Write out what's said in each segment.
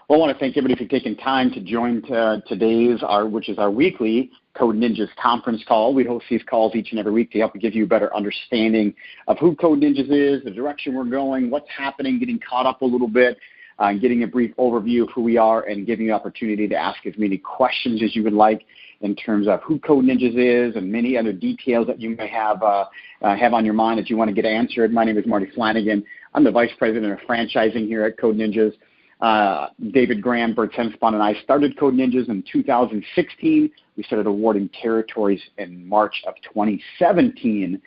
Well, I want to thank everybody for taking time to join which is our weekly Code Ninjas conference call. We host these calls each and every week to help give you a better understanding of who Code Ninjas is, the direction we're going, what's happening, getting caught up a little bit, getting a brief overview of who we are, and giving you the opportunity to ask as many questions as you would like in terms of who Code Ninjas is and many other details that you may have on your mind that you want to get answered. My name is Marty Flanagan. I'm the Vice President of Franchising here at Code Ninjas. David Graham, Bert Senspon, and I started Code Ninjas in 2016. We started awarding territories in March of 2017.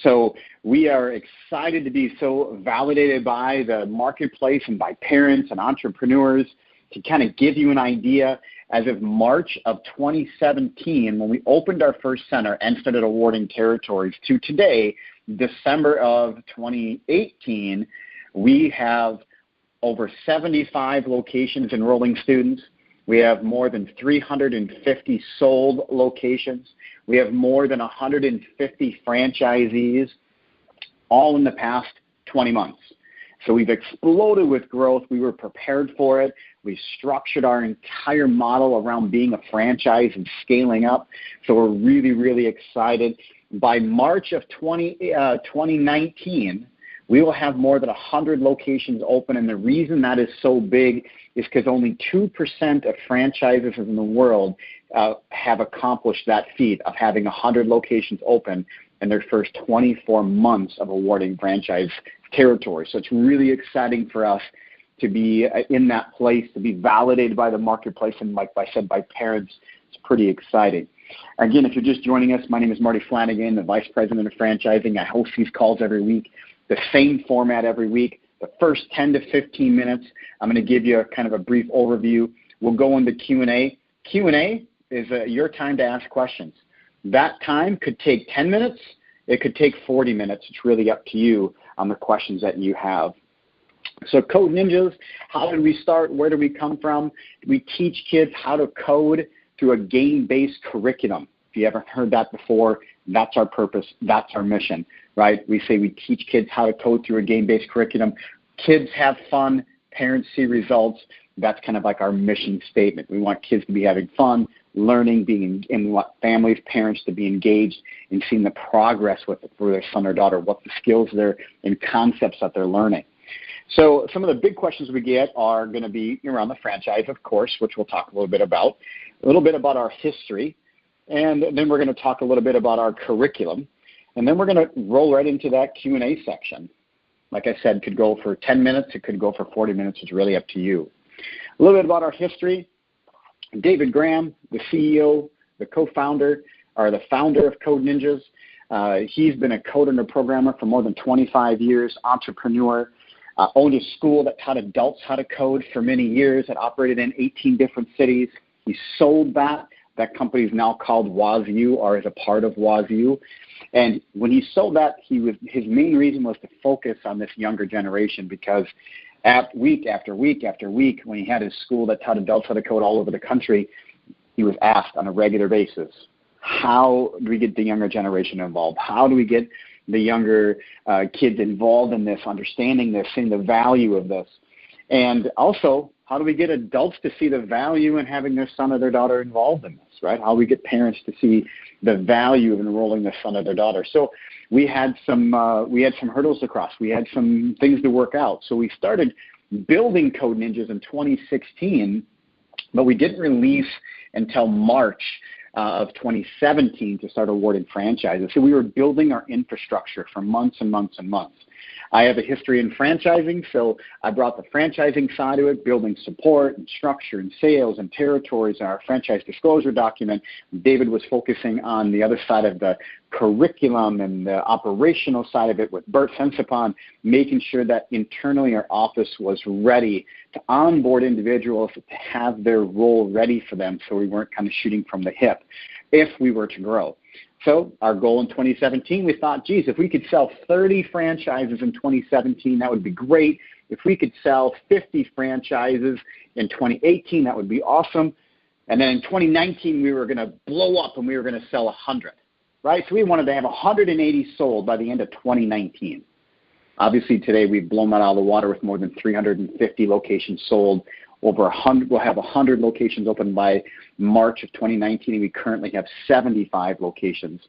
So we are excited to be so validated by the marketplace and by parents and entrepreneurs to kind of give you an idea. As of March of 2017, when we opened our first center and started awarding territories, to today, December of 2018, we have over 75 locations enrolling students. We have more than 350 sold locations. We have more than 150 franchisees, all in the past 20 months. So we've exploded with growth. We were prepared for it. We structured our entire model around being a franchise and scaling up. So we're really, really excited. By March of 2019, we will have more than 100 locations open, and the reason that is so big is because only 2% of franchises in the world have accomplished that feat of having 100 locations open in their first 24 months of awarding franchise territory. So it's really exciting for us to be in that place, to be validated by the marketplace, and like I said, by parents. It's pretty exciting. Again, if you're just joining us, my name is Marty Flanagan, the Vice President of Franchising. I host these calls every week. The same format every week. The first 10 to 15 minutes, I'm going to give you kind of a brief overview. We'll go into Q&A. Q&A is your time to ask questions. That time could take 10 minutes. It could take 40 minutes. It's really up to you on the questions that you have. So Code Ninjas, how did we start? Where did we come from? We teach kids how to code through a game-based curriculum. If you haven't heard that before, that's our purpose. That's our mission, right? We say we teach kids how to code through a game-based curriculum. Kids have fun. Parents see results. That's kind of like our mission statement. We want kids to be having fun, learning, and we want families, parents to be engaged in seeing the progress for their son or daughter, what the skills and concepts that they're learning. So some of the big questions we get are going to be around the franchise, of course, which we'll talk a little bit about our history, and then we're going to talk a little bit about our curriculum, and then we're going to roll right into that Q&A section. Like I said, it could go for 10 minutes. It could go for 40 minutes. It's really up to you. A little bit about our history. David Graham, the CEO, the co-founder, or the founder of Code Ninjas. He's been a coder and a programmer for more than 25 years, entrepreneur, owned a school that taught adults how to code for many years, that operated in 18 different cities. He sold that. That company is now called Wazoo, or is a part of Wazoo. And when he sold that, his main reason was to focus on this younger generation, because week after week after week, when he had his school that taught adults how to code all over the country, he was asked on a regular basis, how do we get the younger generation involved? How do we get the younger kids involved in this, understanding this, seeing the value of this? And also, how do we get adults to see the value in having their son or their daughter involved in this, right? How do we get parents to see the value of enrolling their son or their daughter? So we had some hurdles to cross. We had some things to work out. So we started building Code Ninjas in 2016, but we didn't release until March of 2017 to start awarding franchises. So we were building our infrastructure for months and months and months. I have a history in franchising, so I brought the franchising side of it, building support and structure and sales and territories and our franchise disclosure document. David was focusing on the other side of the curriculum and the operational side of it with Bert Senspon, making sure that internally our office was ready to onboard individuals, to have their role ready for them, so we weren't kind of shooting from the hip if we were to grow. So our goal in 2017, we thought, geez, if we could sell 30 franchises in 2017, that would be great. If we could sell 50 franchises in 2018, that would be awesome. And then in 2019, we were going to blow up and we were going to sell 100, right? So we wanted to have 180 sold by the end of 2019. Obviously, today we've blown that out of the water with more than 350 locations sold, over 100. We'll have 100 locations open by March of 2019, and we currently have 75 locations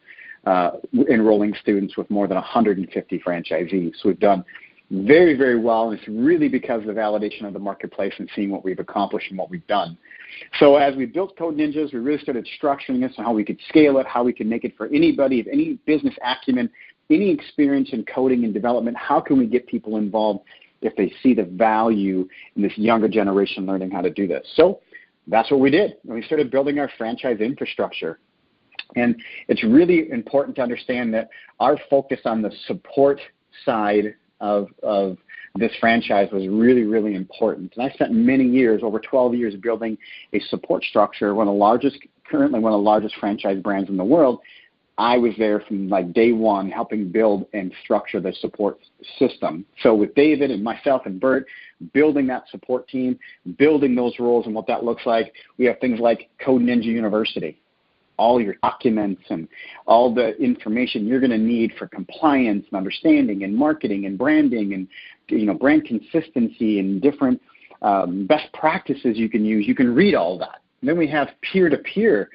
enrolling students with more than 150 franchisees. So we've done very, very well, and it's really because of the validation of the marketplace and seeing what we've accomplished and what we've done. So as we built Code Ninjas, we really started structuring this on how we could scale it, how we could make it for anybody of any business acumen, any experience in coding and development. How can we get people involved if they see the value in this younger generation learning how to do this? So that's what we did. We started building our franchise infrastructure. And it's really important to understand that our focus on the support side of this franchise was really, really important. And I spent many years, over 12 years, building a support structure, currently one of the largest franchise brands in the world. I was there from like day one, helping build and structure the support system. So with David and myself and Bert, building that support team, building those roles and what that looks like, we have things like Code Ninja University. All your documents and all the information you're going to need for compliance and understanding and marketing and branding and brand consistency and different best practices you can use. You can read all that. And then we have peer-to-peer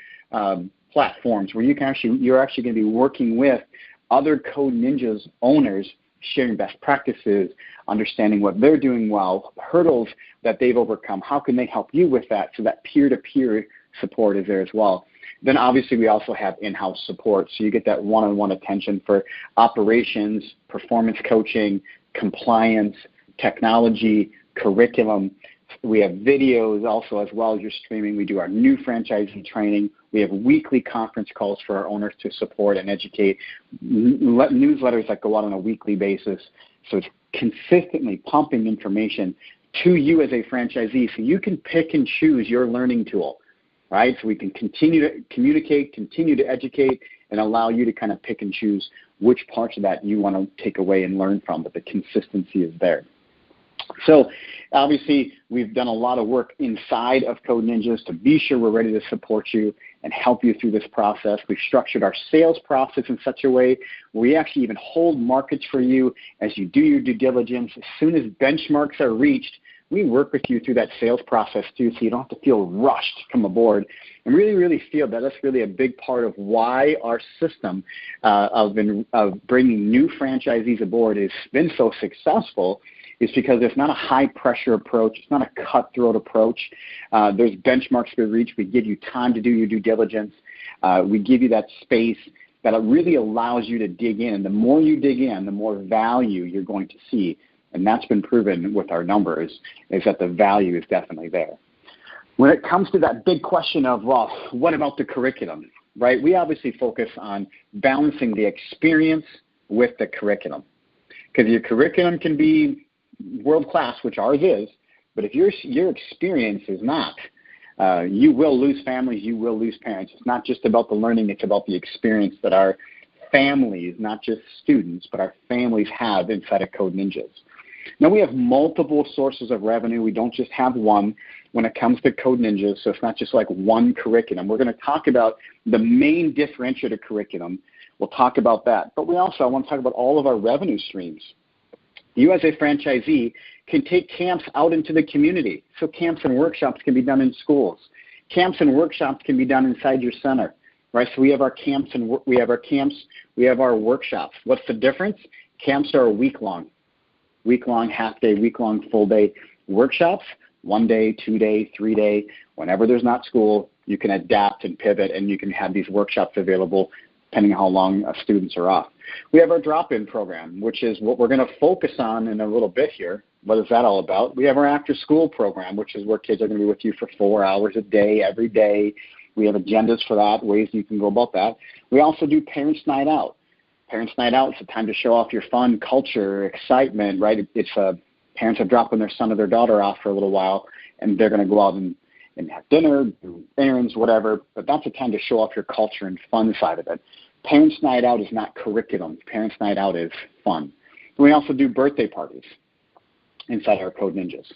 platforms where you're actually going to be working with other Code Ninjas owners, sharing best practices, understanding what they're doing well, hurdles that they've overcome. How can they help you with that? So that peer-to-peer support is there as well. Then obviously we also have in-house support, so you get that one-on-one attention for operations, performance coaching, compliance, technology, curriculum. We have videos also as well as your streaming. We do our new franchising training. We have weekly conference calls for our owners to support and educate, newsletters that go out on a weekly basis. So it's consistently pumping information to you as a franchisee so you can pick and choose your learning tool. Right, so we can continue to communicate, continue to educate, and allow you to kind of pick and choose which parts of that you want to take away and learn from, but the consistency is there. So obviously, we've done a lot of work inside of Code Ninjas to be sure we're ready to support you and help you through this process. We've structured our sales process in such a way where we actually even hold markets for you as you do your due diligence. As soon as benchmarks are reached, we work with you through that sales process too, so you don't have to feel rushed to come aboard. And really, really feel that that's really a big part of why our system of bringing new franchisees aboard has been so successful, is because it's not a high-pressure approach. It's not a cutthroat approach. There's benchmarks we reach. We give you time to do your due diligence. We give you that space that it really allows you to dig in. And the more you dig in, the more value you're going to see. And that's been proven with our numbers, is that the value is definitely there. When it comes to that big question of, well, what about the curriculum, right? We obviously focus on balancing the experience with the curriculum. Because your curriculum can be world-class, which ours is, but if your experience is not, you will lose families, you will lose parents. It's not just about the learning, it's about the experience that our families, not just students, but our families have inside of Code Ninjas. Now, we have multiple sources of revenue. We don't just have one when it comes to Code Ninjas, so it's not just like one curriculum. We're going to talk about the main differentiator curriculum. We'll talk about that. But we also want to talk about all of our revenue streams. You as a franchisee can take camps out into the community. So camps and workshops can be done in schools. Camps and workshops can be done inside your center, right? So we have our camps and we have our workshops. What's the difference? Camps are a week-long, half-day, week-long, full-day. Workshops, 1 day, 2 day, 3 day. Whenever there's not school, you can adapt and pivot, and you can have these workshops available depending on how long students are off. We have our drop-in program, which is what we're going to focus on in a little bit here. What is that all about? We have our after-school program, which is where kids are going to be with you for 4 hours a day, every day. We have agendas for that, ways you can go about that. We also do Parents' Night Out. Parents' Night Out is a time to show off your fun, culture, excitement, right? It's parents are dropping their son or their daughter off for a little while, and they're going to go out and have dinner, do errands, whatever. But that's a time to show off your culture and fun side of it. Parents' Night Out is not curriculum. Parents' Night Out is fun. And we also do birthday parties inside our Code Ninjas.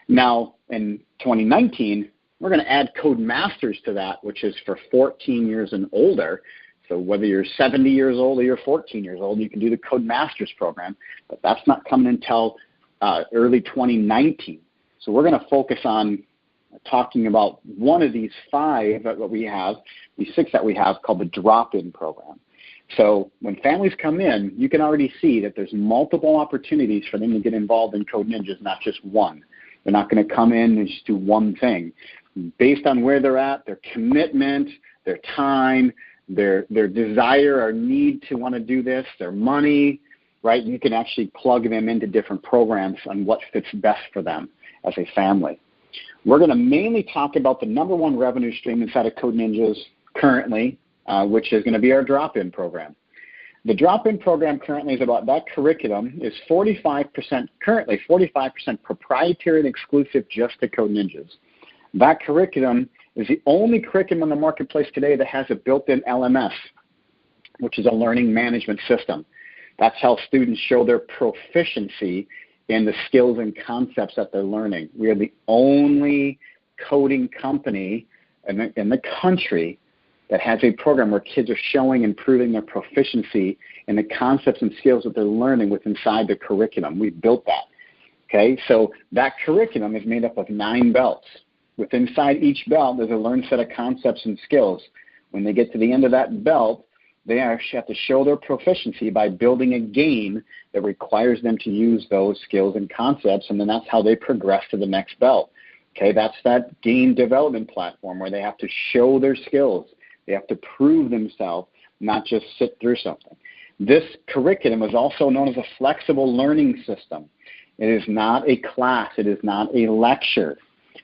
Now, in 2019, we're going to add Code Masters to that, which is for 14 years and older. So whether you're 70 years old or you're 14 years old, you can do the Code Masters program. But that's not coming until early 2019. So we're going to focus on talking about one of these 5 that we have, these 6 that we have, called the drop-in program. So when families come in, you can already see that there's multiple opportunities for them to get involved in Code Ninjas, not just one. They're not going to come in and just do one thing. Based on where they're at, their commitment, their time, their desire or need to want to do this, their money, right? You can actually plug them into different programs on what fits best for them as a family. We're going to mainly talk about the number 1 revenue stream inside of Code Ninjas currently, which is going to be our drop-in program. The drop-in program currently is about, that curriculum is 45%, currently 45% proprietary and exclusive just to Code Ninjas. That curriculum is the only curriculum in the marketplace today that has a built-in LMS, which is a learning management system. That's how students show their proficiency in the skills and concepts that they're learning. We are the only coding company in the country that has a program where kids are showing and proving their proficiency in the concepts and skills that they're learning with inside the curriculum. We've built that. Okay, so that curriculum is made up of 9 belts. With inside each belt, there's a learned set of concepts and skills. When they get to the end of that belt, they actually have to show their proficiency by building a game that requires them to use those skills and concepts, and then that's how they progress to the next belt. Okay, that's that game development platform where they have to show their skills. They have to prove themselves, not just sit through something. This curriculum is also known as a flexible learning system. It is not a class. It is not a lecture.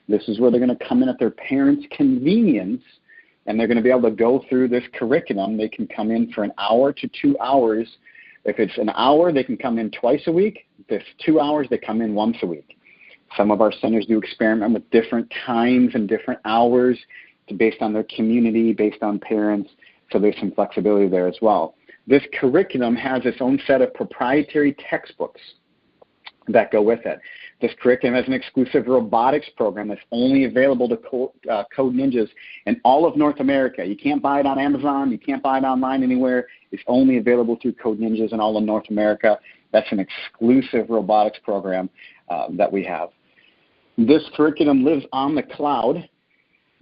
This is where they're going to come in at their parents' convenience, and they're going to be able to go through this curriculum. They can come in for an hour to 2 hours. If it's an hour, they can come in twice a week. If it's 2 hours, they come in once a week. Some of our centers do experiment with different times and different hours based on their community, based on parents, so there's some flexibility there as well. This curriculum has its own set of proprietary textbooks that go with it. This curriculum has an exclusive robotics program that's only available to Code Ninjas in all of North America. You can't buy it on Amazon. You can't buy it online anywhere. It's only available through Code Ninjas in all of North America. That's an exclusive robotics program that we have. This curriculum lives on the cloud.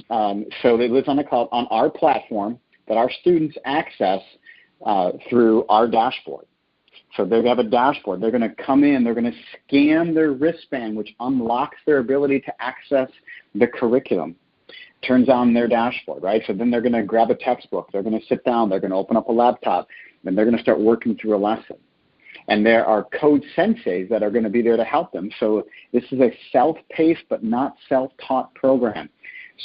So it lives on the cloud on our platform that our students access through our dashboard. So they have a dashboard. They're going to come in. They're going to scan their wristband, which unlocks their ability to access the curriculum. Turns on their dashboard, right? So then they're going to grab a textbook. They're going to sit down. They're going to open up a laptop. And they're going to start working through a lesson. And there are code senseis that are going to be there to help them. So this is a self-paced but not self-taught program.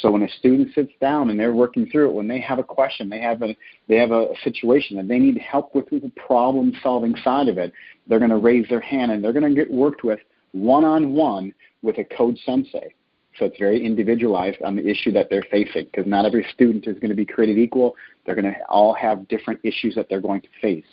So when a student sits down and they're working through it, when they have a question, they have a situation that they need help with the problem-solving side of it, they're going to raise their hand and they're going to get worked with one-on-one with a code sensei. So it's very individualized on the issue that they're facing, because not every student is going to be created equal. They're going to all have different issues that they're going to face.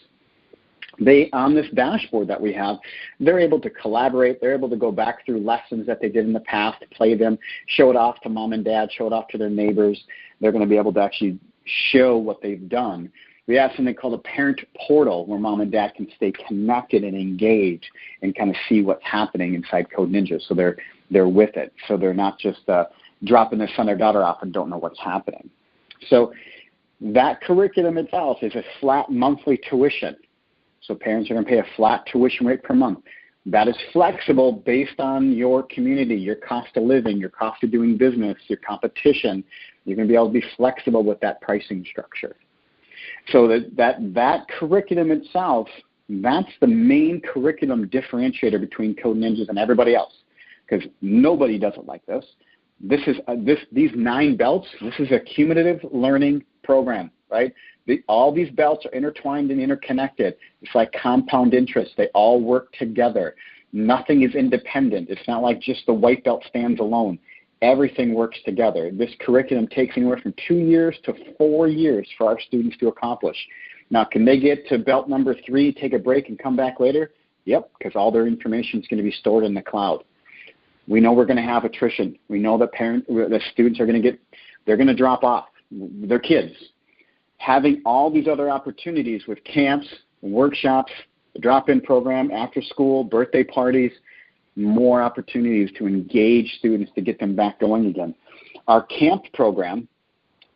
They, on this dashboard that we have, they're able to collaborate. They're able to go back through lessons that they did in the past, play them, show it off to mom and dad, show it off to their neighbors. They're going to be able to actually show what they've done. We have something called a parent portal where mom and dad can stay connected and engaged and kind of see what's happening inside Code Ninjas. So they're with it. So they're not just dropping their son or daughter off and don't know what's happening. So that curriculum itself is a flat monthly tuition. So parents are going to pay a flat tuition rate per month. That is flexible based on your community, your cost of living, your cost of doing business, your competition. You're going to be able to be flexible with that pricing structure. So that curriculum itself, that's the main curriculum differentiator between Code Ninjas and everybody else, because nobody does it like this. These 9 belts, this is a cumulative learning program, right? All these belts are intertwined and interconnected. It's like compound interest. They all work together. Nothing is independent. It's not like just the white belt stands alone. Everything works together. This curriculum takes anywhere from 2 years to 4 years for our students to accomplish. Now, can they get to belt number 3, take a break, and come back later? Yep, because all their information is going to be stored in the cloud. We know we're going to have attrition. We know that the students are going to drop off. They're kids. Having all these other opportunities with camps, workshops, the drop-in program, after school, birthday parties, more opportunities to engage students to get them back going again. Our camp program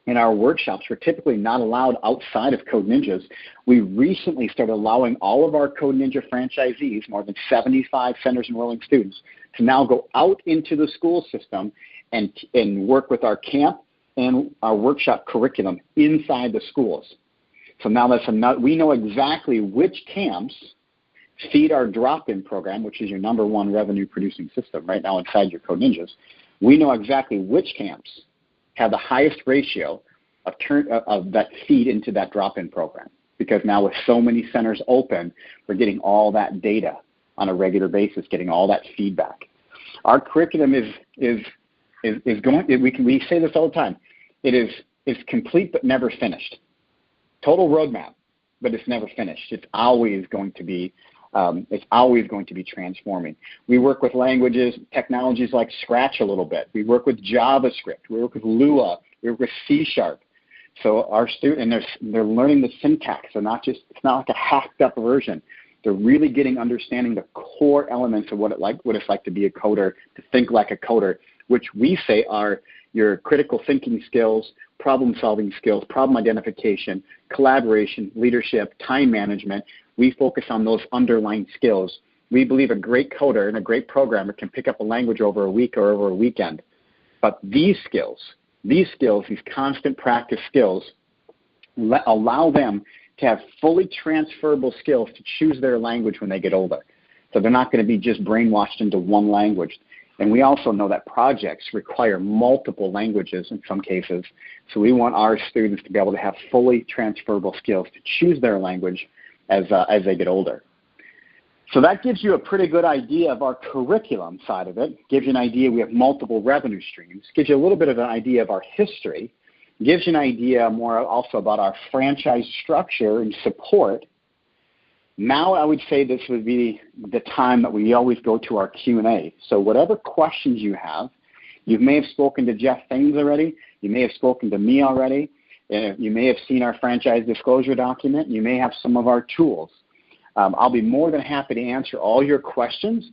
and our workshops were typically not allowed outside of Code Ninjas. We recently started allowing all of our Code Ninja franchisees, more than 75 centers enrolling students, to now go out into the school system and work with our camp and our workshop curriculum inside the schools. So now we know exactly which camps feed our drop-in program, which is your number one revenue-producing system right now inside your Code Ninjas. We know exactly which camps have the highest ratio of that feed into that drop-in program, because now with so many centers open, we're getting all that data on a regular basis, getting all that feedback. Our curriculum is going. We say this all the time. It is complete but never finished. Total roadmap, but it's never finished. It's always going to be transforming. We work with languages, technologies like Scratch a little bit. We work with JavaScript. We work with Lua. We work with C#. So our students, they're learning the syntax. So it's not like a hacked up version. They're really understanding the core elements of what it's like to be a coder, to think like a coder, which we say are your critical thinking skills, problem-solving skills, problem identification, collaboration, leadership, time management. We focus on those underlying skills. We believe a great coder and a great programmer can pick up a language over a week or over a weekend. But these constant practice skills, allow them to have fully transferable skills to choose their language when they get older. So they're not going to be just brainwashed into one language. And we also know that projects require multiple languages in some cases. So we want our students to be able to have fully transferable skills to choose their language as they get older. So that gives you a pretty good idea of our curriculum side of it. Gives you an idea we have multiple revenue streams. Gives you a little bit of an idea of our history. Gives you an idea more also about our franchise structure and support. Now I would say this would be the time that we always go to our Q&A. So whatever questions you have, you may have spoken to Jeff Thames already. You may have spoken to me already. You may have seen our franchise disclosure document. You may have some of our tools. I'll be more than happy to answer all your questions.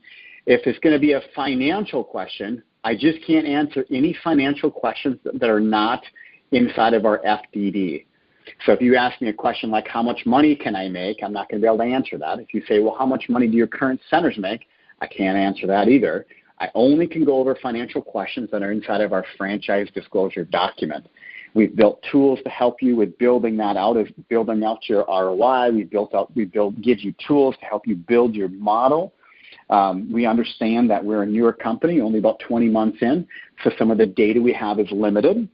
If it's going to be a financial question, I just can't answer any financial questions that are not inside of our FDD. So if you ask me a question like how much money can I make, I'm not going to be able to answer that. If you say, well, how much money do your current centers make, I can't answer that either. I only can go over financial questions that are inside of our franchise disclosure document. We've built tools to help you with building that out, building out your ROI. Gives you tools to help you build your model. We understand that we're a newer company, only about 20 months in, so some of the data we have is limited.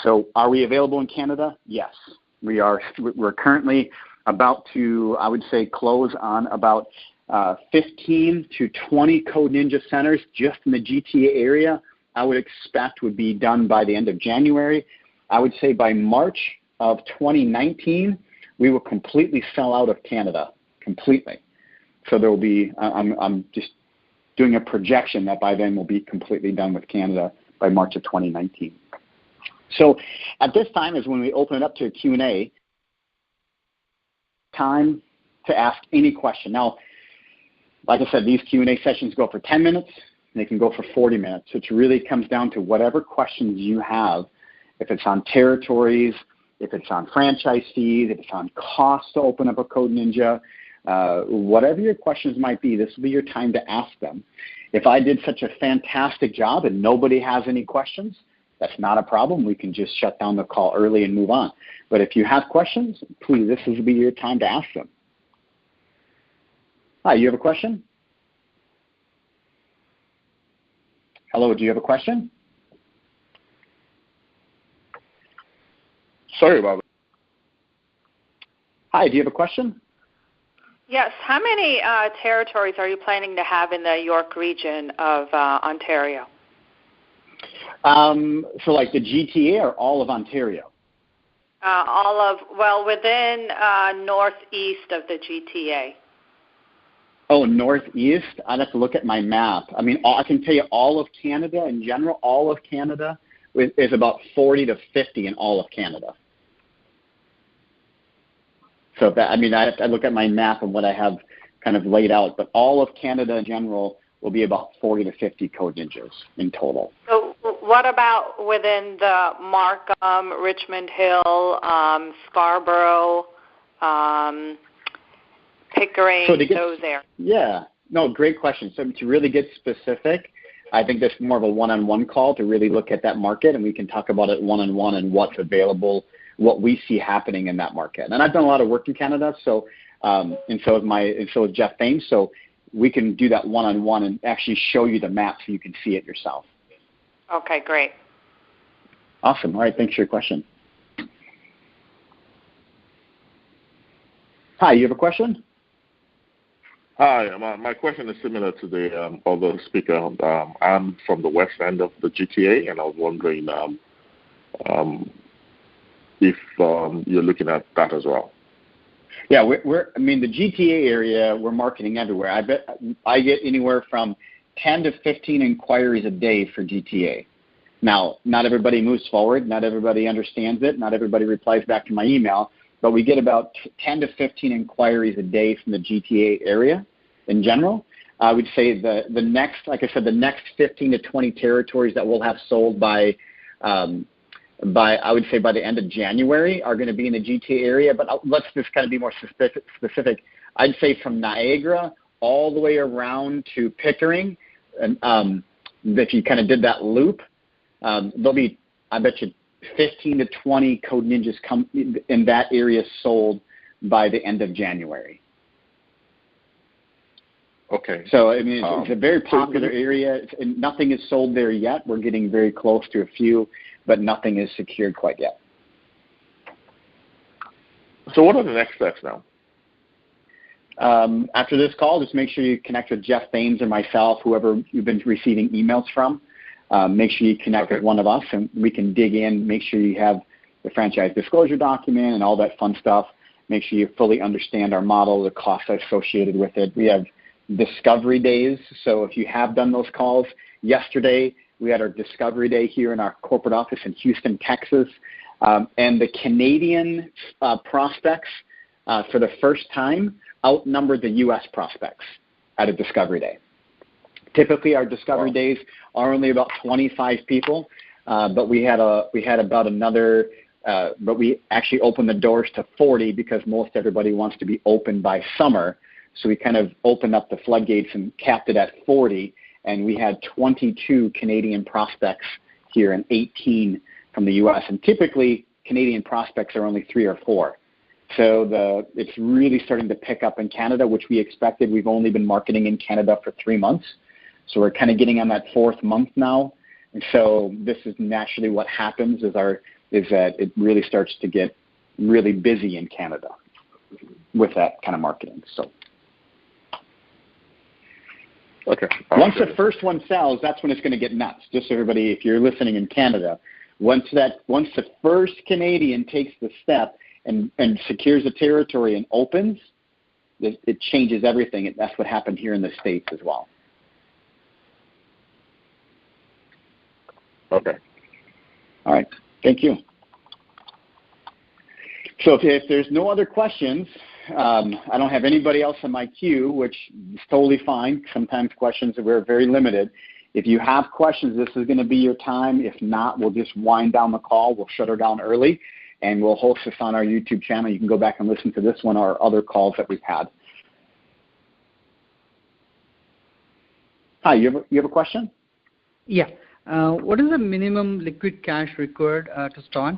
So are we available in Canada? Yes. We are. We're currently about to, I would say, close on about 15 to 20 Code Ninja centers just in the GTA area. I would expect would be done by the end of January. I would say by March of 2019, we will completely sell out of Canada, completely. So there will be, I'm just doing a projection that by then we'll be completely done with Canada by March of 2019. So at this time is when we open it up to a Q&A, time to ask any question. Now, like I said, these Q&A sessions go for 10 minutes, and they can go for 40 minutes. So it really comes down to whatever questions you have, if it's on territories, if it's on franchise fees, if it's on cost to open up a Code Ninja, whatever your questions might be, this will be your time to ask them. If I did such a fantastic job and nobody has any questions, that's not a problem. We can just shut down the call early and move on. But if you have questions, please, this will be your time to ask them. Hi, you have a question? Hello, do you have a question? Sorry about it. Hi, do you have a question? Yes. How many territories are you planning to have in the York region of Ontario? So like the GTA or all of Ontario? Within northeast of the GTA. Oh, northeast? I'd have to look at my map. I mean, I can tell you all of Canada in general, all of Canada is about 40 to 50 in all of Canada. So I look at my map and what I have kind of laid out, but all of Canada in general, will be about 40 to 50 code ninjas in total. So what about within the Markham, Richmond Hill, Scarborough, Pickering, those areas? Yeah. No, great question. So to really get specific, I think there's more of a one-on-one call to really look at that market, and we can talk about it one-on-one and what's available, what we see happening in that market. And I've done a lot of work in Canada, so and so is Jeff Thames. So we can do that one-on-one and actually show you the map so you can see it yourself. Okay, great. Awesome. All right, thanks for your question. Hi, you have a question? Hi, my question is similar to the other speaker. I'm from the west end of the GTA, and I was wondering if you're looking at that as well. Yeah, the GTA area, we're marketing everywhere. I bet I get anywhere from 10 to 15 inquiries a day for GTA. Now, not everybody moves forward. Not everybody understands it. Not everybody replies back to my email. But we get about 10 to 15 inquiries a day from the GTA area in general. I would say the next, like I said, the next 15 to 20 territories that we'll have sold by I would say by the end of January are going to be in the GTA area. But let's just kind of be more specific. I'd say from Niagara all the way around to Pickering, and if you kind of did that loop, there'll be, I bet you, 15 to 20 Code Ninjas come in that area sold by the end of January. Okay. So, I mean, it's a very popular area. And nothing is sold there yet. We're getting very close to a few, but nothing is secured quite yet. So what are the next steps now? After this call, just make sure you connect with Jeff Thames or myself, whoever you've been receiving emails from. Make sure you connect with one of us, and we can dig in. Make sure you have the franchise disclosure document and all that fun stuff. Make sure you fully understand our model, the costs associated with it. We have discovery days. So if you have done those calls, yesterday we had our discovery day here in our corporate office in Houston, Texas. And the Canadian prospects for the first time outnumbered the U.S. prospects at a discovery day. Typically, our discovery days are only about 25 people, but we actually opened the doors to 40 because most everybody wants to be open by summer. So we kind of opened up the floodgates and capped it at 40, and we had 22 Canadian prospects here and 18 from the U.S. And typically, Canadian prospects are only 3 or 4. So it's really starting to pick up in Canada, which we expected. We've only been marketing in Canada for 3 months. So we're kind of getting on that 4th month now. And so this is naturally what happens is that it really starts to get really busy in Canada with that kind of marketing. So okay. Once the first one sells, that's when it's going to get nuts. Just so everybody, if you're listening in Canada, once the first Canadian takes the step and secures a territory and opens, it changes everything. That's what happened here in the States as well. Okay. All right. Thank you. So if there's no other questions, I don't have anybody else on my queue, which is totally fine. Sometimes questions we're very limited. If you have questions, this is going to be your time. If not, we'll just wind down the call. We'll shut her down early, and we'll host this on our YouTube channel. You can go back and listen to this one or other calls that we've had. Hi, you have a question? Yeah. What is the minimum liquid cash required to start?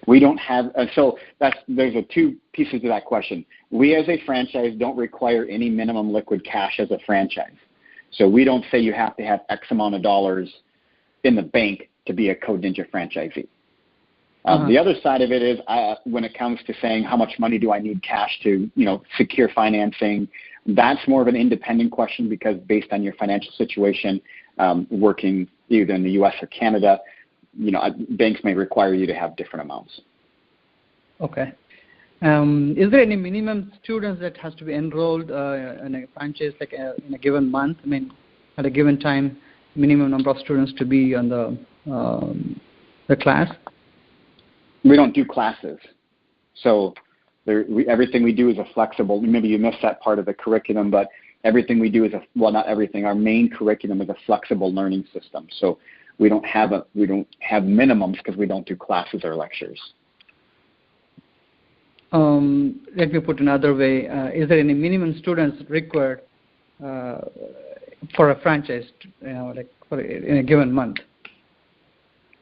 We don't have there's 2 pieces to that question. We as a franchise don't require any minimum liquid cash as a franchise. So we don't say you have to have X amount of dollars in the bank to be a Code Ninja franchisee. The other side of it is when it comes to saying how much money do I need cash to secure financing, that's more of an independent question because based on your financial situation, working either in the U.S. or Canada, banks may require you to have different amounts. Okay. Is there any minimum students that has to be enrolled in a franchise in a given month? I mean, at a given time, minimum number of students to be on the class? We don't do classes. So everything we do is a flexible. Maybe you missed that part of the curriculum, but everything we do is not everything. Our main curriculum is a flexible learning system. So we don't have minimums because we don't do classes or lectures. Let me put another way. Is there any minimum students required for a franchise, in a given month?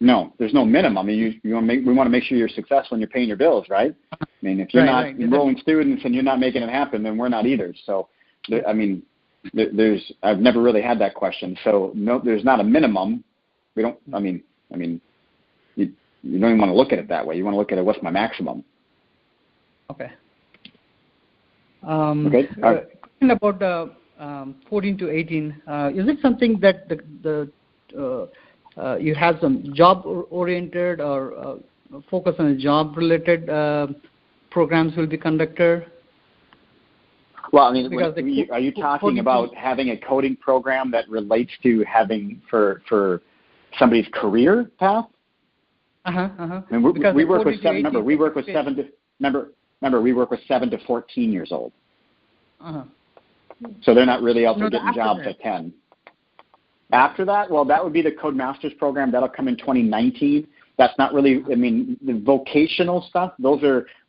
No, there's no minimum. We want to make sure you're successful and you're paying your bills, right? I mean, if you're not enrolling students and you're not making it happen, then we're not either. So, I've never really had that question. So, no, there's not a minimum. We don't. I mean, you don't even want to look at it that way. You want to look at it. What's my maximum? Okay. Okay. Question about the 14 to 18. Is it something that you have some job-oriented or focus on job-related programs will be conducted? Well, I mean, are you talking about having a coding program that relates to having for somebody's career path? I mean, we work with seven. Remember, we work with 7 to. Remember, we work with 7 to 14 years old. So they're not really out there getting jobs at 10. After that, well, that would be the Code Masters program. That'll come in 2019. That's not really, the vocational stuff,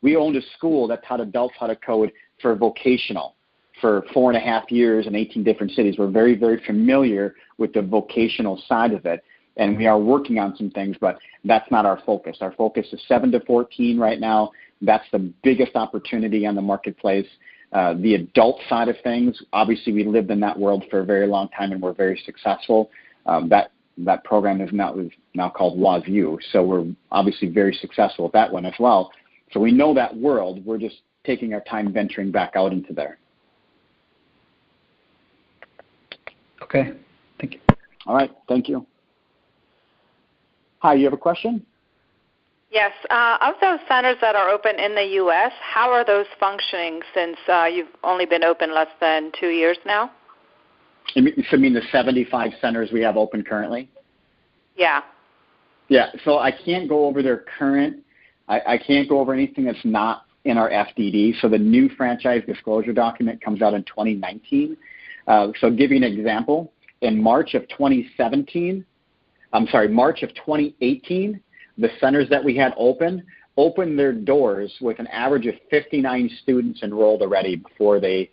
we owned a school that taught adults how to code for vocational for 4.5 years in 18 different cities. We're very, very familiar with the vocational side of it, and we are working on some things, but that's not our focus. Our focus is 7 to 14 right now. That's the biggest opportunity on the marketplace. The adult side of things, obviously we lived in that world for a very long time and we're very successful. That program is now called WazU, so we're obviously very successful with that one as well. So we know that world. We're just taking our time venturing back out into there. Okay, thank you. All right, thank you. Hi, you have a question? Yes. Of those centers that are open in the U.S., how are those functioning since you've only been open less than 2 years now? You mean the 75 centers we have open currently? Yeah. Yeah, so I can't go over their current. I can't go over anything that's not in our FDD. So the new franchise disclosure document comes out in 2019. So give you an example. In March of 2018, the centers that we had opened their doors with an average of 59 students enrolled already before they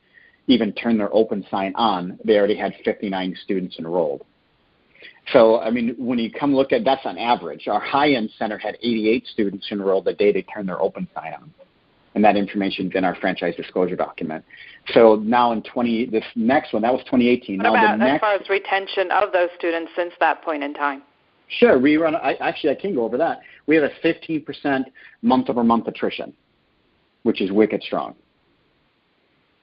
even turned their open sign on. They already had 59 students enrolled. So, I mean, when you come look at, that's on average. Our high-end center had 88 students enrolled the day they turned their open sign on. And that information's in our franchise disclosure document. So now this next one, that was 2018. What now about the next, as far as retention of those students since that point in time? Sure, I can go over that. We have a 15% month-over-month attrition, which is wicked strong.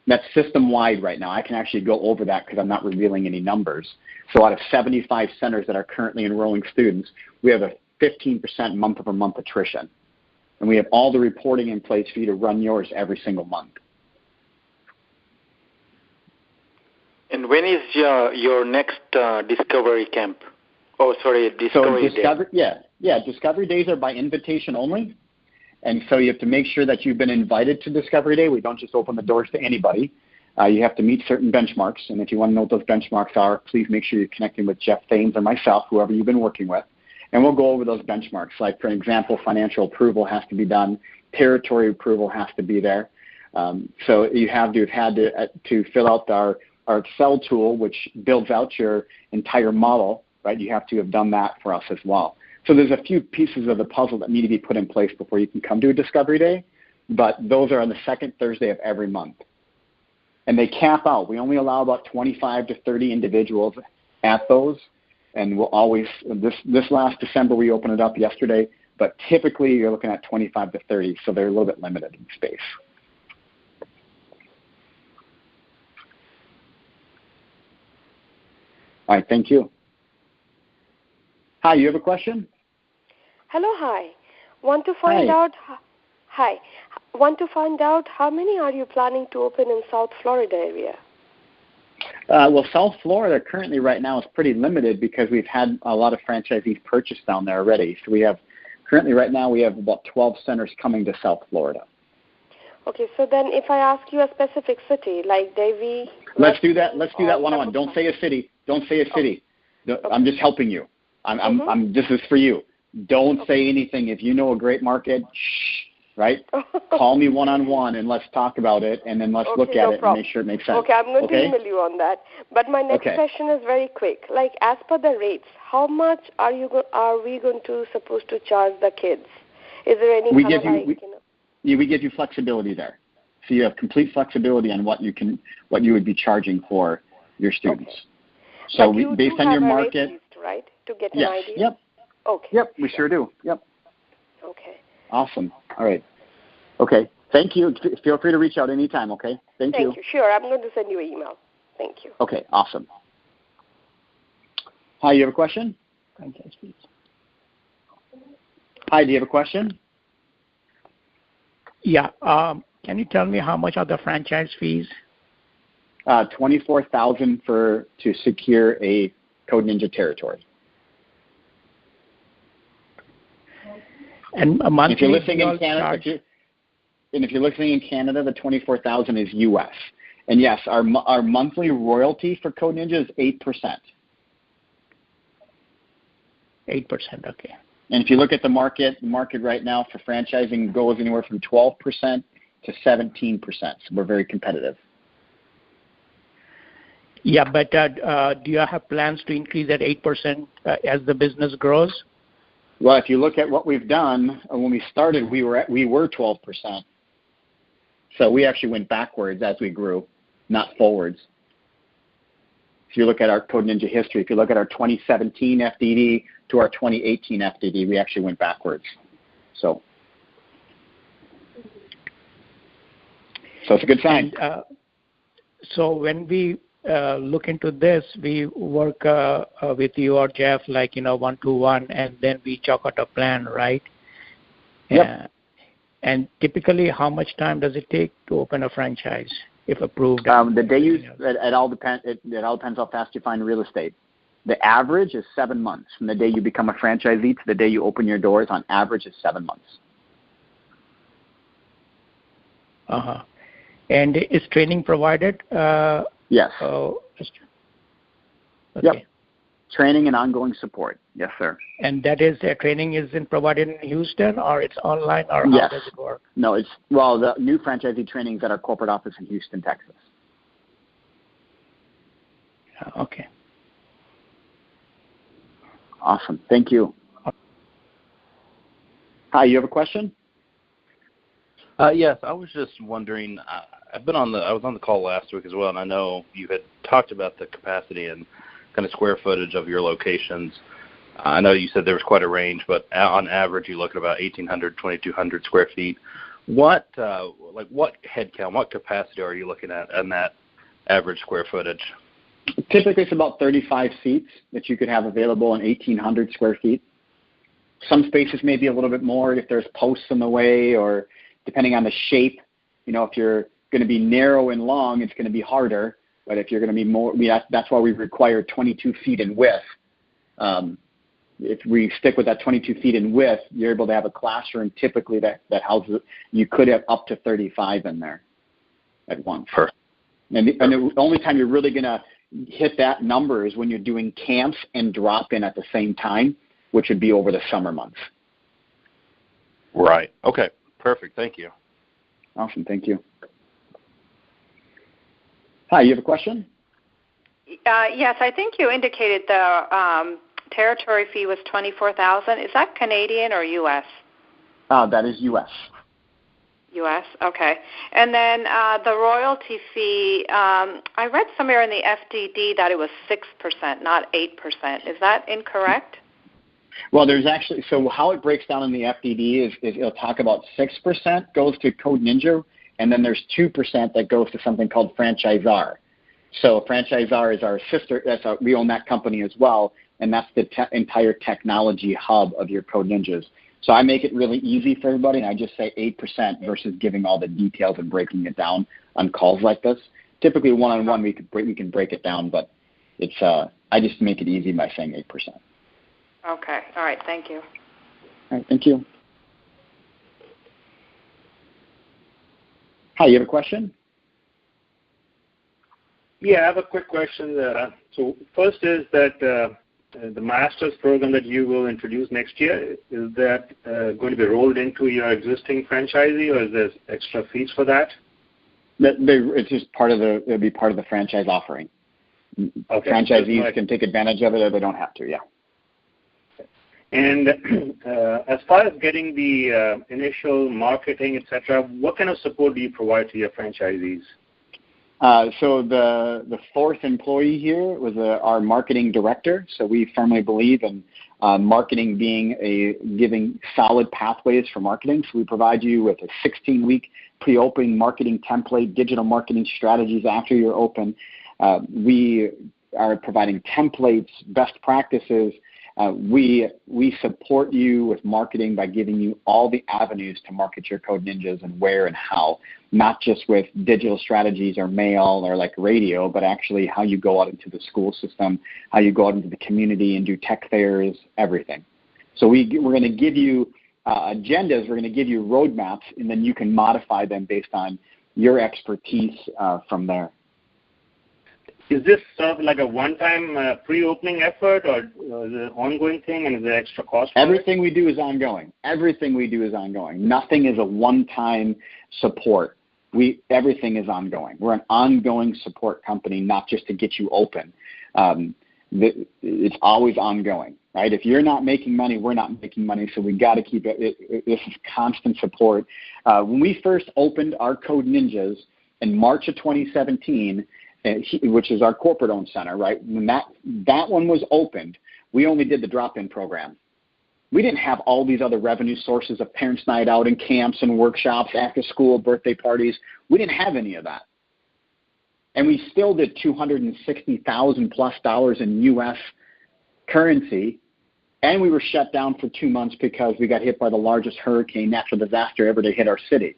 That's system-wide right now. I can actually go over that because I'm not revealing any numbers. So out of 75 centers that are currently enrolling students, we have a 15% month-over-month attrition. And we have all the reporting in place for you to run yours every single month. And when is your next Discovery Camp? Oh, sorry, Discovery Day. Yeah, Discovery Days are by invitation only. And so you have to make sure that you've been invited to Discovery Day. We don't just open the doors to anybody. You have to meet certain benchmarks. And if you want to know what those benchmarks are, please make sure you're connecting with Jeff Thames or myself, whoever you've been working with. And we'll go over those benchmarks. Like, for example, financial approval has to be done. Territory approval has to be there. So you have to have had to fill out our Excel tool, which builds out your entire model, right? You have to have done that for us as well. So there's a few pieces of the puzzle that need to be put in place before you can come to a Discovery Day, but those are on the second Thursday of every month. And they cap out. We only allow about 25 to 30 individuals at those, and we'll always, this last December we opened it up yesterday, but typically you're looking at 25 to 30, so they're a little bit limited in space. All right, thank you. Hi, you have a question? Hello, hi. Want to find out how many are you planning to open in South Florida area? Well, South Florida currently right now is pretty limited because we've had a lot of franchisees purchase down there already. So we have about 12 centers coming to South Florida. Okay, so then if I ask you a specific city like Davie, Let's do that one-on-one. Don't say a city. I'm just helping you. This is for you. Don't say anything. If you know a great market, right? Call me one-on-one and let's talk about it, and then let's look at it and make sure it makes sense. Okay, I'm going to email you on that. But my next question is very quick. Like, as per the rates, how much are we supposed to charge the kids? Is there any we give you flexibility there, so you have complete flexibility on what you would be charging for your students. Okay. So based on your market, list, right? To get an idea. Yep. Okay. Yep, we sure do. Yep. Okay. Awesome. All right. Okay. Thank you. Feel free to reach out anytime. Okay. Thank you. Sure. I'm going to send you an email. Thank you. Okay. Awesome. Hi. You have a question? Franchise fees. Hi. Do you have a question? Yeah. Can you tell me how much are the franchise fees? $24,000 to secure a Code Ninja territory. And a monthly. If you're listening in Canada, the $24,000 is U.S. And yes, our monthly royalty for Code Ninja is 8%. 8%, okay. And if you look at the market right now for franchising goes anywhere from 12% to 17%. So we're very competitive. Yeah, but do you have plans to increase that 8% as the business grows? Well, if you look at what we've done, when we started, we were 12%. So we actually went backwards as we grew, not forwards. If you look at our Code Ninja history, if you look at our 2017 FDD to our 2018 FDD, we actually went backwards. So it's a good sign. And, so when we look into this, we work with you or Jeff, like, one-to-one, and then we chalk out a plan, right? Yep. And typically, how much time does it take to open a franchise, if approved? The day it all depends. It all depends how fast you find real estate. The average is 7 months from the day you become a franchisee to the day you open your doors. On average, is 7 months. And is training provided? Yes. Oh, okay. Yep. Training and ongoing support. Yes, sir. And that is training is provided in Houston, or it's online, or how does it work? No, the new franchisee training is at our corporate office in Houston, Texas. Okay. Awesome. Thank you. Hi, you have a question? Yes, I was just wondering. I was on the call last week as well, and I know you had talked about the capacity and kind of square footage of your locations. I know you said there was quite a range, but on average, you look at about 1,800, 2,200 square feet. What head count, what capacity are you looking at on that average square footage? Typically, it's about 35 seats that you could have available in 1,800 square feet. Some spaces may be a little bit more if there's posts in the way, or depending on the shape. If you're going to be narrow and long, it's going to be harder. But if you're going to be more, that's why we require 22 feet in width. If we stick with that 22 feet in width, you're able to have a classroom typically that houses, you could have up to 35 in there at once. Perfect. And the only time you're really going to hit that number is when you're doing camps and drop-in at the same time, which would be over the summer months. Right. Okay. Perfect. Thank you. Awesome. Thank you. Hi, you have a question? Yes, I think you indicated the territory fee was $24,000. Is that Canadian or U.S.? That is U.S. U.S. Okay. And then the royalty fee, I read somewhere in the FDD that it was 6%, not 8%. Is that incorrect? Well, there's actually, so how it breaks down in the FDD is it'll talk about 6% goes to Code Ninja, and then there's 2% that goes to something called franchisor. So franchisor is our sister. We own that company as well, and that's the entire technology hub of your Code Ninjas. So I make it really easy for everybody, and I just say 8% versus giving all the details and breaking it down on calls like this. Typically, one-on-one, we can break it down, but it's I just make it easy by saying 8%. Okay. All right. Thank you. All right. Thank you. Hi, you have a question? Yeah, I have a quick question. So first is that the master's program that you will introduce next year, is that going to be rolled into your existing franchisee, or is there extra fees for that? It's just it'll be part of the franchise offering. Okay. Franchisees can take advantage of it, or they don't have to. Yeah. And as far as getting the initial marketing, etc., what kind of support do you provide to your franchisees? So the fourth employee here was our marketing director. So we firmly believe in marketing giving solid pathways for marketing. So we provide you with a 16-week pre-opening marketing template, digital marketing strategies after you're open. We are providing templates, best practices. We support you with marketing by giving you all the avenues to market your Code Ninjas and where and how, not just with digital strategies or mail or like radio, but actually how you go out into the school system, how you go out into the community and do tech fairs, everything. So we're going to give you agendas, we're going to give you roadmaps, and then you can modify them based on your expertise from there. Is this sort of like a one-time pre-opening effort, or is it an ongoing thing, and is there extra cost? Everything we do is ongoing. Everything we do is ongoing. Nothing is a one-time support. Everything is ongoing. We're an ongoing support company, not just to get you open. It's always ongoing, right? If you're not making money, we're not making money, so we got to keep it. This is constant support. When we first opened our Code Ninjas in March of 2017, which is our corporate-owned center, right? When that one was opened, we only did the drop-in program. We didn't have all these other revenue sources of parents' night out and camps and workshops, after-school, birthday parties. We didn't have any of that. And we still did $260,000+ in U.S. currency, and we were shut down for 2 months because we got hit by the largest hurricane, natural disaster ever to hit our city.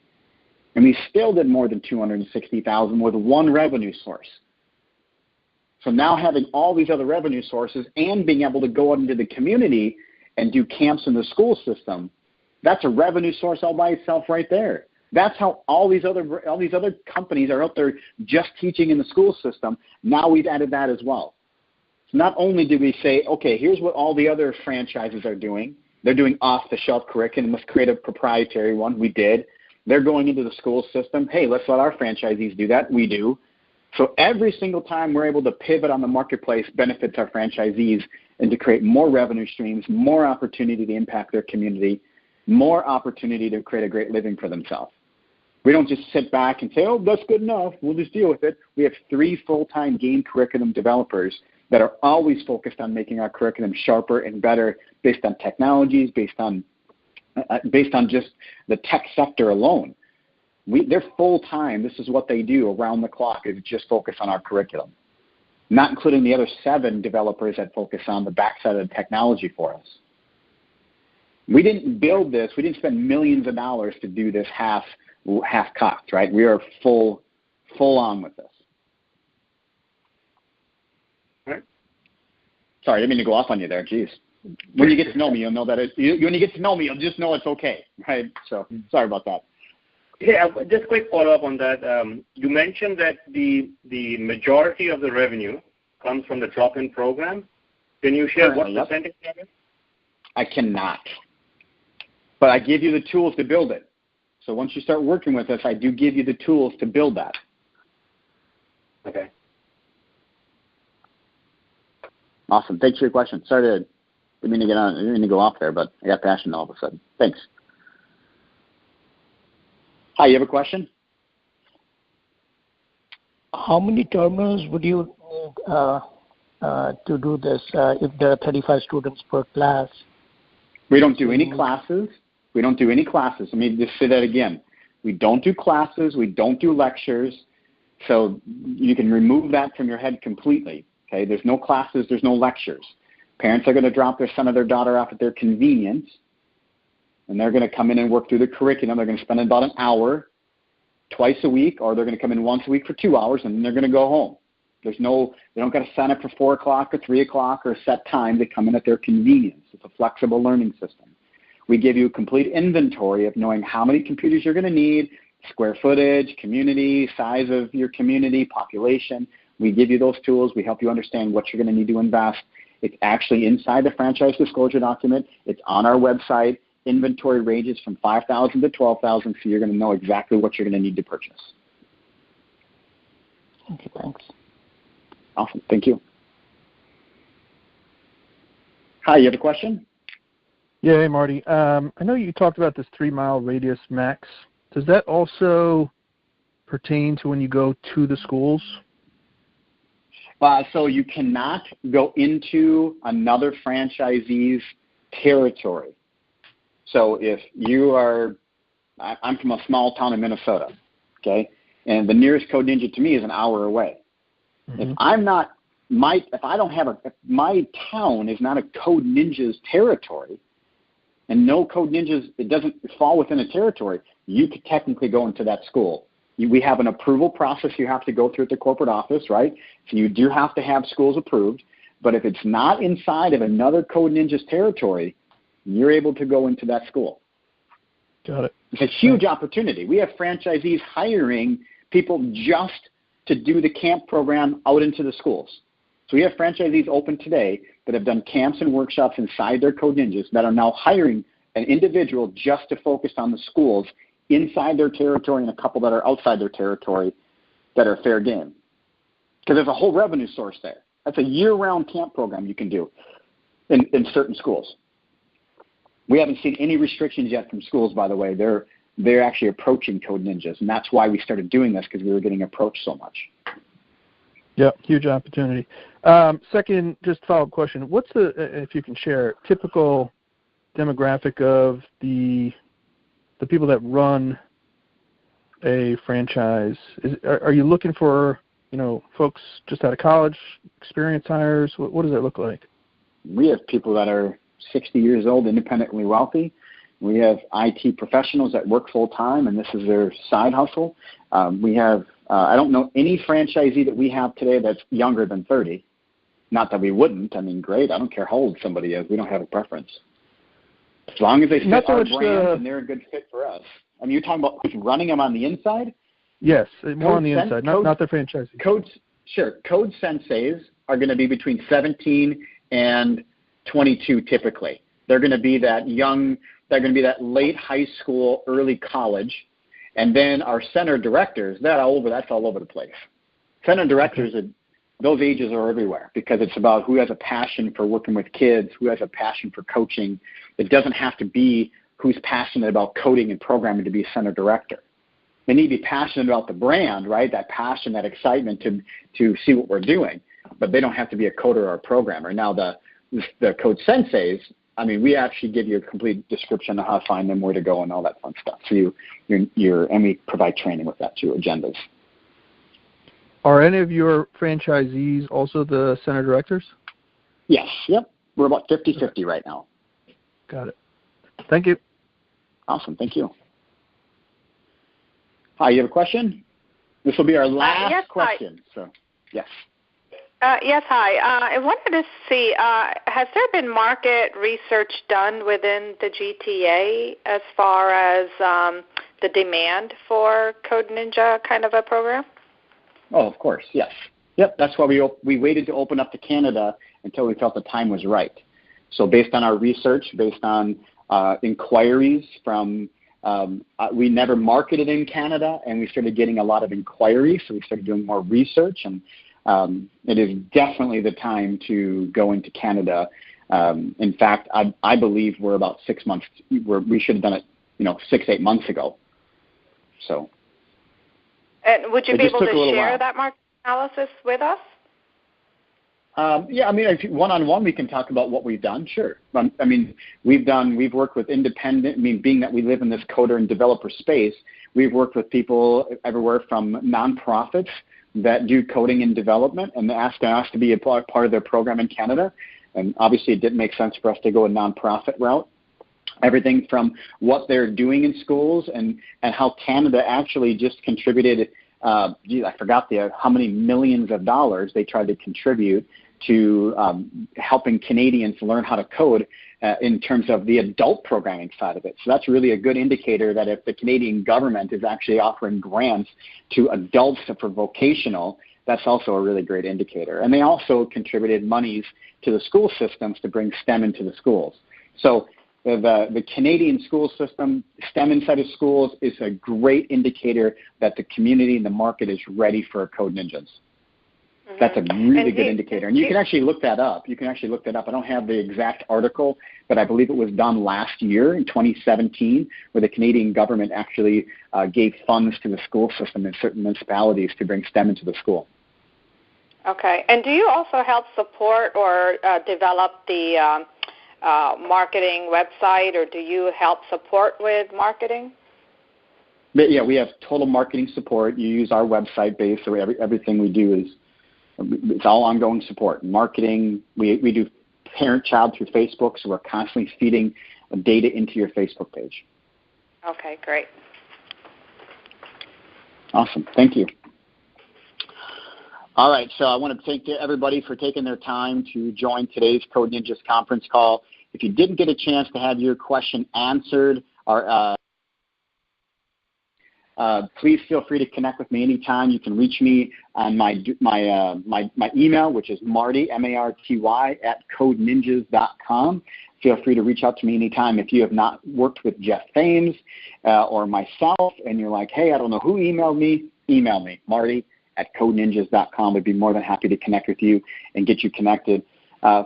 And we still did more than $260,000 with one revenue source. So now having all these other revenue sources and being able to go out into the community and do camps in the school system, that's a revenue source all by itself right there. That's how all these other companies are out there just teaching in the school system. Now we've added that as well. So not only did we say, okay, here's what all the other franchises are doing. They're doing off-the-shelf curriculum. Let's create a proprietary one. We did. They're going into the school system. Hey, let's let our franchisees do that. We do. So every single time we're able to pivot on the marketplace benefits our franchisees and to create more revenue streams, more opportunity to impact their community, more opportunity to create a great living for themselves. We don't just sit back and say, oh, that's good enough. We'll just deal with it. We have 3 full-time game curriculum developers that are always focused on making our curriculum sharper and better based on technologies, based on just the tech sector alone. They're full-time. This is what they do around the clock, is just focus on our curriculum, not including the other 7 developers that focus on the backside of the technology for us. We didn't build this. We didn't spend millions of dollars to do this half-cocked, right? We are full on with this. Right. Sorry, I didn't mean to go off on you there. Jeez. When you get to know me, you'll know that when you get to know me, you'll just know it's okay, right? So sorry about that. Yeah, just quick follow-up on that. You mentioned that the majority of the revenue comes from the drop-in program. Can you share what percentage that is? I cannot. But I give you the tools to build it. So once you start working with us, I do give you the tools to build that. Okay. Awesome. Thanks for your question. Sorry I didn't mean to go off there, but I got passionate all of a sudden. Thanks. Hi, you have a question? How many terminals would you need to do this if there are 35 students per class? We don't do any classes. Let me just say that again. We don't do classes. We don't do lectures. So you can remove that from your head completely. Okay? There's no classes. There's no lectures. Parents are going to drop their son or their daughter off at their convenience, and they're going to come in and work through the curriculum. They're going to spend about an hour twice a week, or they're going to come in once a week for 2 hours, and then they're going to go home. They don't got to sign up for 4 o'clock or 3 o'clock or a set time. They come in at their convenience. It's a flexible learning system. We give you a complete inventory of knowing how many computers you're going to need, square footage, community, size of your community, population. We give you those tools. We help you understand what you're going to need to invest. It's actually inside the franchise disclosure document. It's on our website. Inventory ranges from 5,000 to 12,000, so you're going to know exactly what you're going to need to purchase. Okay, thanks. Awesome. Thank you. Hi, you have a question? Yeah, hey, Marty. I know you talked about this 3-mile radius max. Does that also pertain to when you go to the schools? So you cannot go into another franchisee's territory. So if you are, I'm from a small town in Minnesota, okay, and the nearest Code Ninja to me is an hour away. Mm-hmm. If I'm not, if I don't have if my town is not a Code Ninja's territory, and no Code Ninjas, it doesn't fall within a territory, you could technically go into that school. We have an approval process you have to go through at the corporate office, right? So you do have to have schools approved. But if it's not inside of another Code Ninja's territory, you're able to go into that school. Got it. It's a huge opportunity. We have franchisees hiring people just to do the camp program out into the schools. So we have franchisees open today that have done camps and workshops inside their Code Ninjas that are now hiring an individual just to focus on the schools inside their territory and a couple that are outside their territory that are fair game. Because there's a whole revenue source there. That's a year-round camp program you can do in certain schools. We haven't seen any restrictions yet from schools, by the way. They're actually approaching Code Ninjas, and that's why we started doing this, because we were getting approached so much. Yeah, huge opportunity. Second, just follow-up question. What's the, if you can share, typical demographic of the people that run a franchise? Are you looking for, folks just out of college, experienced hires? What does that look like? We have people that are 60 years old, independently wealthy. We have IT professionals that work full-time, and this is their side hustle. We have, I don't know any franchisee that we have today that's younger than 30. Not that we wouldn't. I mean, great. I don't care how old somebody is. We don't have a preference. As long as they fit our brand and they're a good fit for us. I mean, you're talking about who's running them on the inside? Yes, more on the inside, not the franchisee. Sure. Code senseis are going to be between 17 and 22 typically. They're going to be that young, they're going to be that late high school, early college. And then our center directors, that's all over the place. Center directors, those ages are everywhere, because it's about who has a passion for working with kids, who has a passion for coaching. It doesn't have to be who's passionate about coding and programming to be a center director. They need to be passionate about the brand, right? That passion, that excitement to see what we're doing. But they don't have to be a coder or a programmer. Now, the code senseis, I mean, we actually give you a complete description of how to find them, where to go, and all that fun stuff. So and we provide training with that too, agendas. Are any of your franchisees also the center directors? Yes. Yep. We're about 50-50 right now. Got it. Thank you. Awesome. Thank you. Hi, you have a question? This will be our last question. Hi. So, yes. Yes, hi. I wanted to see, has there been market research done within the GTA as far as the demand for Code Ninja kind of a program? Oh, of course, yes. Yep, that's why we waited to open up to Canada until we felt the time was right. So based on our research, based on inquiries from, we never marketed in Canada, and we started getting a lot of inquiries, so we started doing more research, and it is definitely the time to go into Canada. In fact, I believe we're about 6 months. We should have done it, 6-8 months ago. So. And would you be able to share that market analysis with us? Yeah, I mean, one-on-one we can talk about what we've done, sure. I mean, we've worked with independent, being that we live in this coder and developer space, we've worked with people everywhere from nonprofits that do coding and development and asked us to be a part of their program in Canada. And obviously it didn't make sense for us to go a nonprofit route. Everything from what they're doing in schools and how Canada actually just contributed, I forgot how many millions of dollars they tried to contribute to helping Canadians learn how to code in terms of the adult programming side of it. So that's really a good indicator that if the Canadian government is actually offering grants to adults for vocational, that's also a really great indicator. And they also contributed monies to the school systems to bring STEM into the schools. So the Canadian school system, STEM inside of schools, is a great indicator that the community and the market is ready for Code Ninjas. Mm-hmm. That's a really good indicator. And you can actually look that up. I don't have the exact article, but I believe it was done last year in 2017, where the Canadian government actually gave funds to the school system in certain municipalities to bring STEM into the school. Okay. And do you also help support or develop the marketing website, or do you help support with marketing? But yeah, we have total marketing support. You use our website base, so everything we do is it's all ongoing support. Marketing, we do parent-child through Facebook, so we're constantly feeding data into your Facebook page. Okay, great. Awesome. Thank you. All right, so I want to thank everybody for taking their time to join today's Code Ninjas conference call. If you didn't get a chance to have your question answered, please feel free to connect with me anytime. You can reach me on my email, which is Marty, M-A-R-T-Y, @codeninjas.com. Feel free to reach out to me anytime. If you have not worked with Jeff Thames or myself and you're like, hey, I don't know who emailed me, email me, Marty @codeninjas.com. We'd be more than happy to connect with you and get you connected.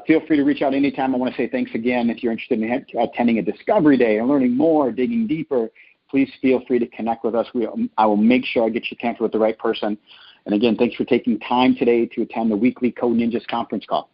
Feel free to reach out anytime. I want to say thanks again. If you're interested in attending a Discovery Day and learning more, digging deeper, please feel free to connect with us. I will make sure I get you connected with the right person. And again, thanks for taking time today to attend the weekly Code Ninjas conference call.